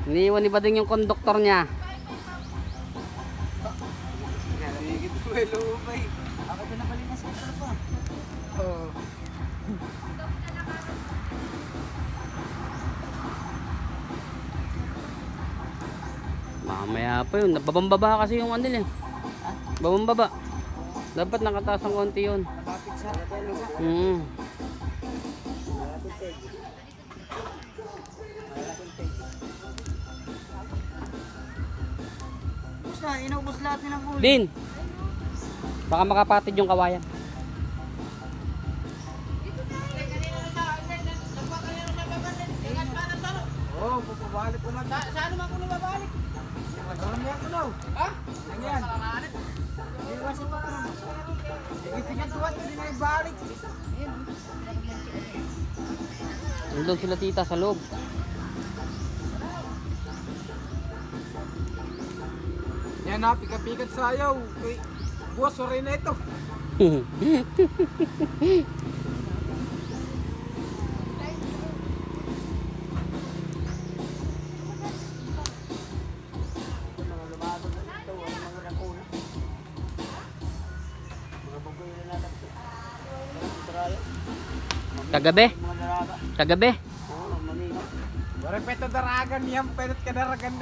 Iniiwan ni Bading yung konduktor niya. Higit ko eh, lumay. Ako pinapalimas ko pa. Oo. Mamaya pa yun. Babambaba kasi yung ano eh. Babambaba. Dapat nakataas ang konti yun. Kapit sa Ubus na, inaubos lahat nilang huli. Din. Baka makapatid yung kawayan. Oo, pupabalik ko na. Saan naman ko nababalik? Walang yan ko daw. Ha? Yan. Iwasin pa ko naman. Sige, tuwat, hindi na ibalik. Nandun sila tita sa loob. Yan na, pikat-pikat sayaw. Buwas, sorry na ito. Kagabi. Kagabi. Waray peto daragan yan, petot kadaragan